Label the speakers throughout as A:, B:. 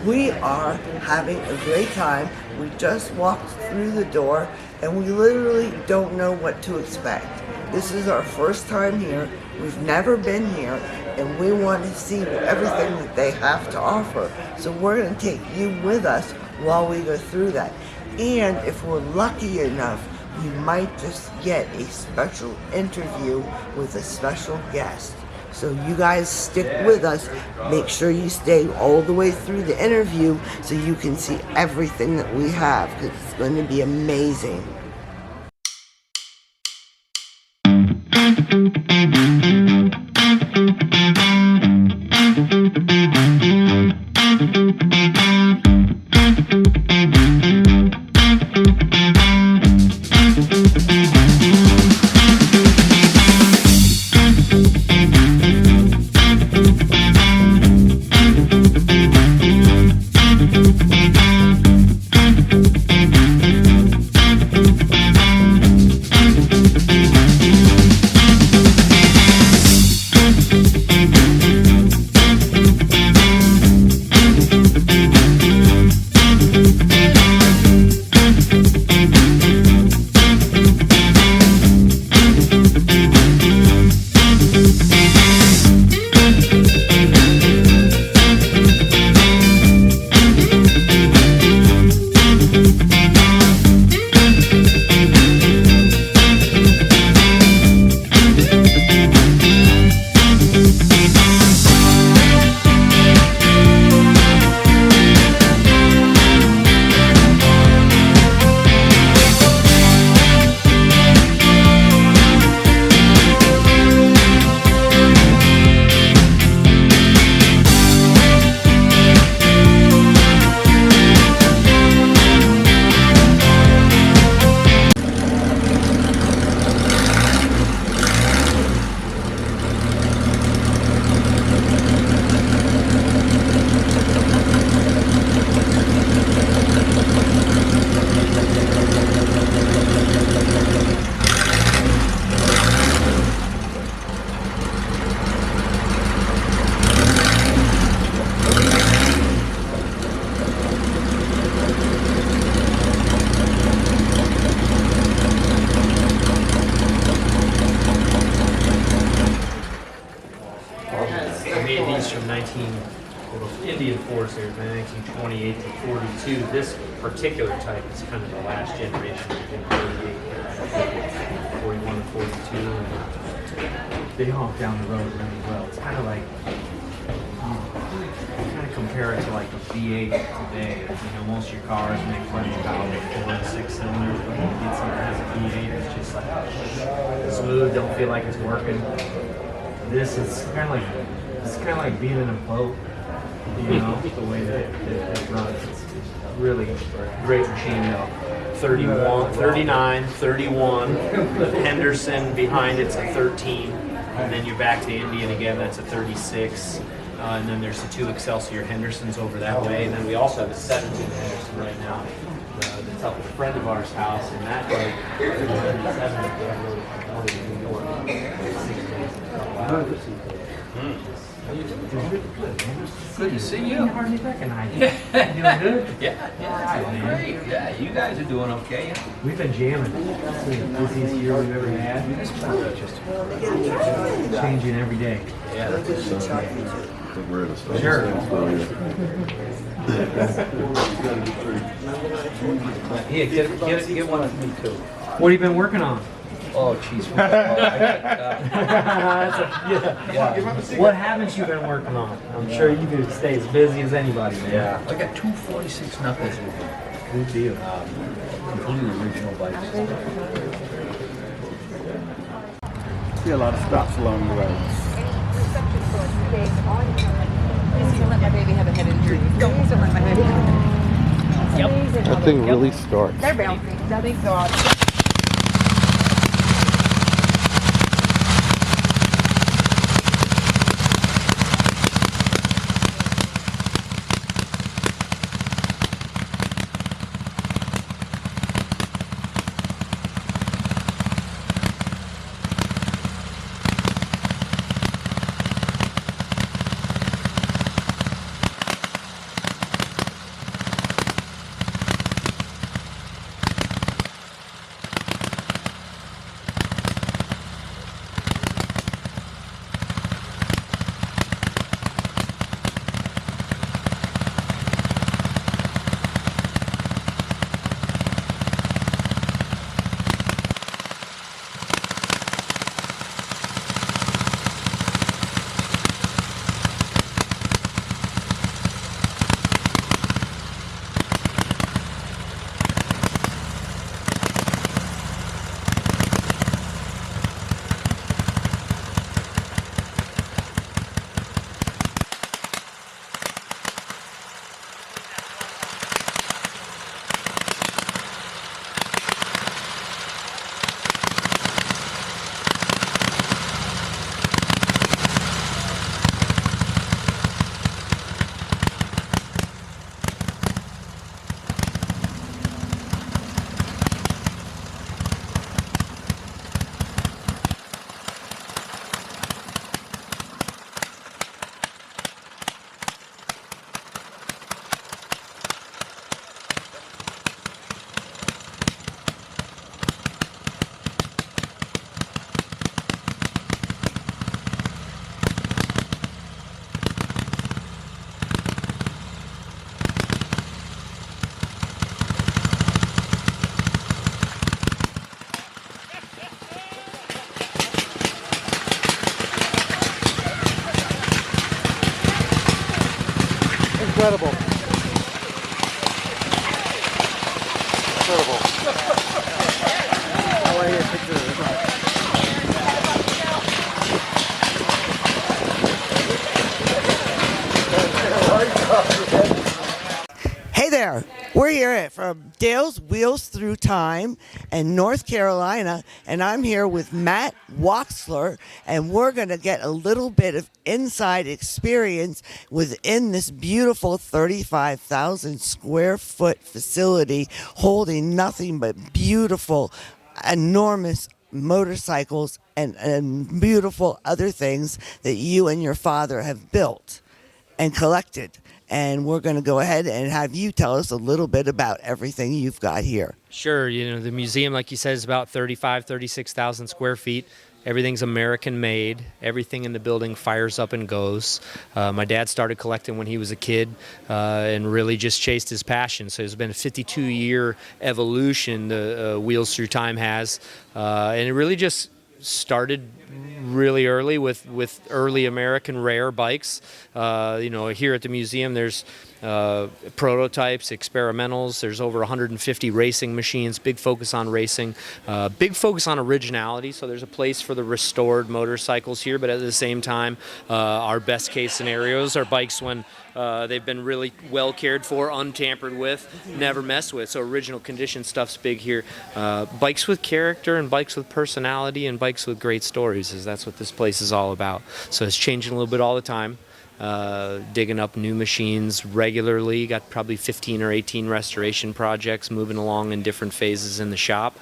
A: We are having a great time. We just walked through the door and we literally don't know what to expect. This is our first time here. We've never been here and we want to see everything that they have to offer. So we're going to take you with us while we go through that. And if we're lucky enough, we might just get a special interview with a special guest. So you guys stick with us. Make sure you stay all the way through the interview so you can see everything that we have, because it's going to be amazing.
B: Indian forest here, 1928 to 42. This particular type is kind of the last generation between 38, 41 and 42. And they honk down the road really well. It's kind of like, kind of compare it to like a V8 today. You know, most of your cars make plenty of power with 4 and 6 cylinders, but when you get something that has a V8, it's just like smooth, don't feel like it's working. This is kind of like being in a boat. You know, the way that it runs. It's really great machine though. 31, 39, 31. The Henderson behind it's a 13. And then you're back to Indian again, that's a 36. And then there's the 2 Excelsior Hendersons over that way. And then we also have a 17 Henderson right now. That's up at a friend of ours' house. And that like,
C: Good to see you.
B: I hardly recognize you. You doing good?
C: Yeah,
B: Alright, man.
C: great. Yeah, you guys are doing okay.
B: We've been jamming. It's been the busiest year we've ever had. Changing every day.
C: Yeah, that's
B: Sure.
C: Here, get one of me too.
B: What have you been working on?
C: Oh, jeez.
B: What haven't you been working on? I'm sure you do stay as busy as anybody, man.
C: Yeah, I got 2 46 knuckles.
B: Good deal.
C: Completely original bikes.
D: See a lot of stops along the roads.
E: Please don't let my baby have a head injury. Please don't let my baby have a head injury.
D: That thing really starts.
E: They're bouncing. Thank God.
D: Incredible. Incredible. I want to get a picture of this.
A: Hey there, we're here from Dale's Wheels Through Time in North Carolina, and I'm here with Matt Walksler, and we're going to get a little bit of inside experience within this beautiful 35,000 square foot facility holding nothing but beautiful, enormous motorcycles and beautiful other things that you and your father have built and collected. And we're going to go ahead and have you tell us a little bit about everything you've got here.
B: Sure. The museum, like you said, is about 36,000 square feet. Everything's American made. Everything in the building fires up and goes. My dad started collecting when he was a kid and really just chased his passion. So it's been a 52-year evolution the Wheels Through Time has. And it really just started really early with early American rare bikes. Here at the museum there's prototypes, experimentals. There's over 150 racing machines, big focus on racing, big focus on originality. So there's a place for the restored motorcycles here, but at the same time, our best case scenarios are bikes when they've been really well cared for, untampered with, never messed with. So original condition stuff's big here. Bikes with character and bikes with personality and bikes with great stories, that's what this place is all about. So it's changing a little bit all the time. Digging up new machines regularly. Got probably 15 or 18 restoration projects moving along in different phases in the shop.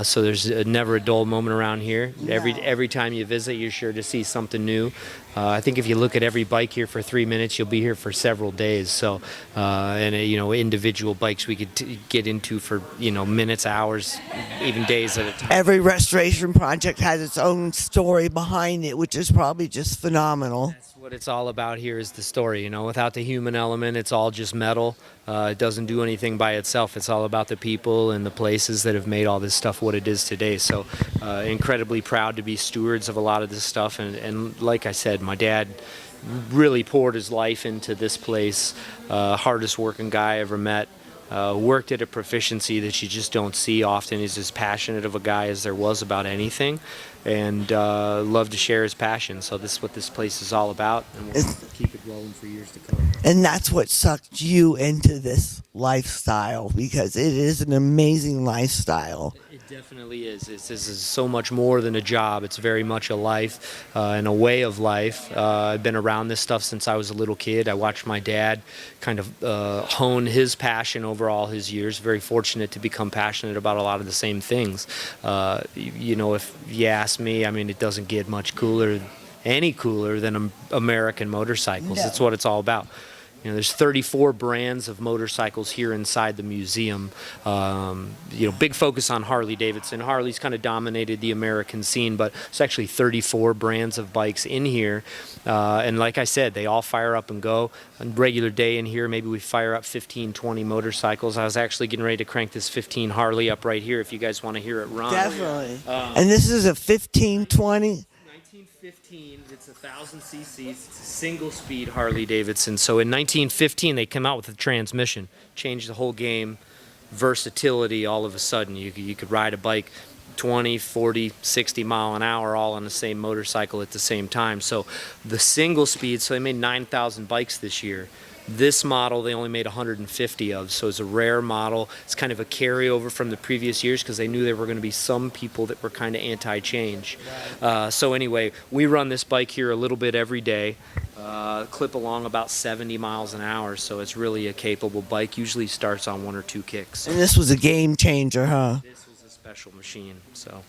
B: So there's never a dull moment around here.
A: No.
B: Every time you visit, you're sure to see something new. I think if you look at every bike here for 3 minutes, you'll be here for several days. So, individual bikes we could get into for minutes, hours, even days at a time.
A: Every restoration project has its own story behind it, which is probably just phenomenal.
B: That's what it's all about here is the story. Without the human element, it's all just metal. It doesn't do anything by itself. It's all about the people and the places that have made all this stuff what it is today. So incredibly proud to be stewards of a lot of this stuff. And like I said, my dad really poured his life into this place. Hardest working guy I ever met. Worked at a proficiency that you just don't see often. He's as passionate of a guy as there was about anything, and loved to share his passion. So this is what this place is all about, and we'll keep it rolling for years to come.
A: And that's what sucked you into this lifestyle, because it is an amazing lifestyle.
B: It definitely is. This is so much more than a job. It's very much a life and a way of life. I've been around this stuff since I was a little kid. I watched my dad kind of hone his passion over all his years. Very fortunate to become passionate about a lot of the same things. If you ask me, it doesn't get much any cooler than American motorcycles.
A: No.
B: That's what it's all about. There's 34 brands of motorcycles here inside the museum. Big focus on Harley Davidson. Harley's kind of dominated the American scene, but it's actually 34 brands of bikes in here. And like I said, they all fire up and go. A regular day in here, maybe we fire up 15, 20 motorcycles. I was actually getting ready to crank this 15 Harley up right here if you guys want to hear it run.
A: Definitely. And this is a 1520?
B: 1915, it's 1,000 cc's. It's a single-speed Harley Davidson. So in 1915, they come out with a transmission, changed the whole game, versatility. All of a sudden, you could ride a bike 20, 40, 60 mile an hour all on the same motorcycle at the same time. So the single speed, so they made 9,000 bikes this year. This model they only made 150 of, so it's a rare model. It's kind of a carryover from the previous years because they knew there were going to be some people that were kind of anti-change. So anyway, we run this bike here a little bit every day, clip along about 70 miles an hour, so it's really a capable bike. Usually starts on 1 or 2 kicks.
A: And this was a game changer, huh?
B: This was a special machine, so.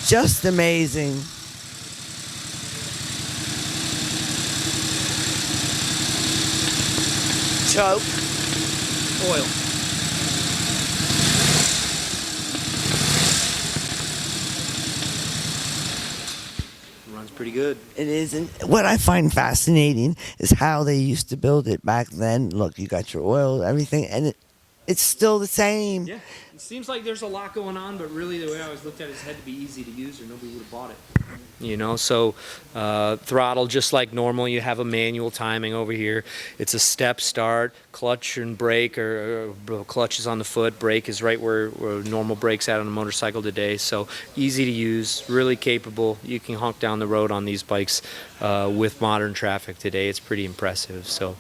A: Just amazing. Choke.
B: Oil. Runs
F: pretty good.
A: It is, and what I find fascinating is how they used to build it back then. Look, you got your oil, everything, and it's still the same.
B: Yeah, it seems like there's a lot going on, but really the way I always looked at it, it had to be easy to use or nobody would have bought it. You know, so throttle just like normal. You have a manual timing over here. It's a step start, clutch and brake, or clutch is on the foot, brake is right where normal brake's at on a motorcycle today. So easy to use, really capable. You can honk down the road on these bikes with modern traffic today. It's pretty impressive. So.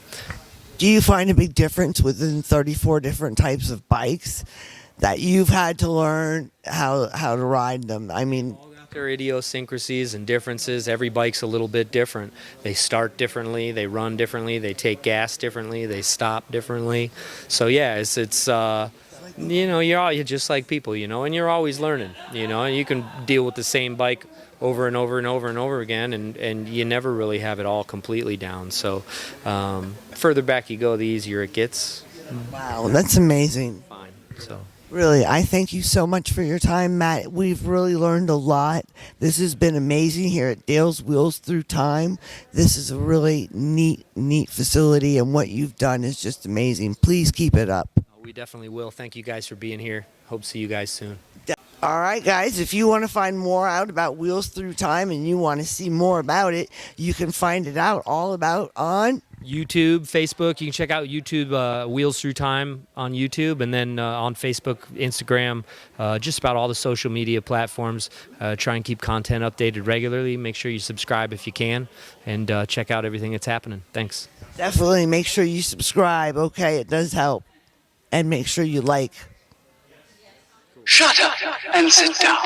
A: Do you find a big difference within 34 different types of bikes that you've had to learn how to ride them? I mean,
B: their idiosyncrasies and differences. Every bike's a little bit different. They start differently, they run differently, they take gas differently, they stop differently. So yeah, it's you know, you're just like people, you know, and you're always learning, you know, and you can deal with the same bike over and over and over and over again, and you never really have it all completely down. So further back you go, the easier it gets.
A: wow, that's amazing.
B: Fine. So.
A: Really, I thank you so much for your time, Matt. We've really learned a lot. This has been amazing here at Dale's Wheels Through Time. This is a really neat facility, and what you've done is just amazing. Please keep it up.
B: We definitely will. Thank you guys for being here. Hope to see you guys soon.
A: All right, guys, if you want to find more out about Wheels Through Time and you want to see more about it, you can find it out all about on
B: YouTube, Facebook. You can check out YouTube, Wheels Through Time on YouTube, and then on Facebook, Instagram, just about all the social media platforms. Try and keep content updated regularly. Make sure you subscribe if you can, and check out everything that's happening. Thanks.
A: Definitely make sure you subscribe, okay? It does help. And make sure you like.
G: Shut up and sit down.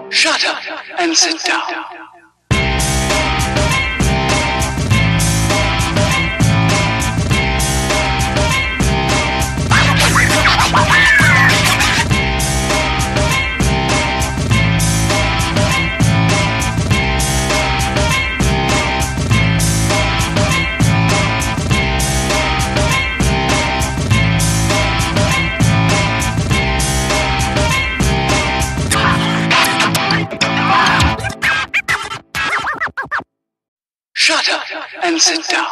G: Shut up and sit down. Shut up and sit down.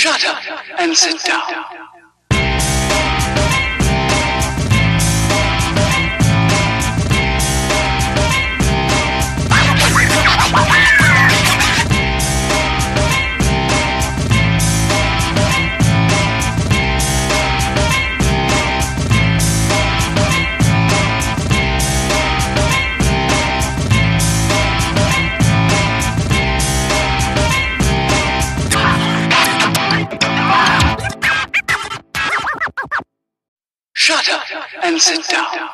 G: Shut up and sit down. Shut up and sit down.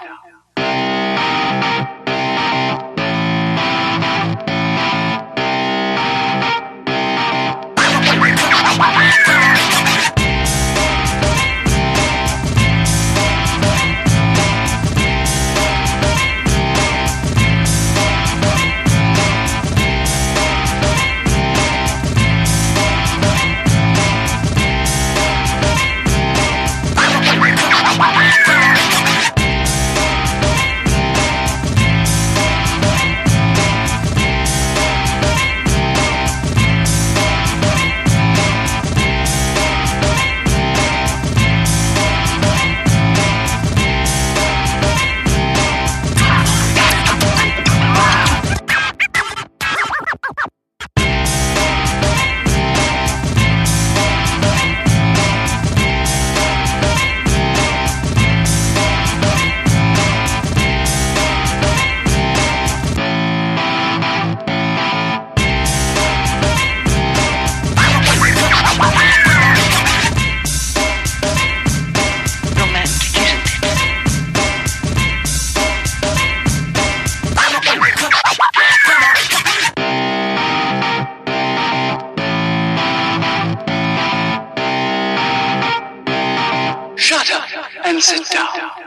G: Shut up and sit down.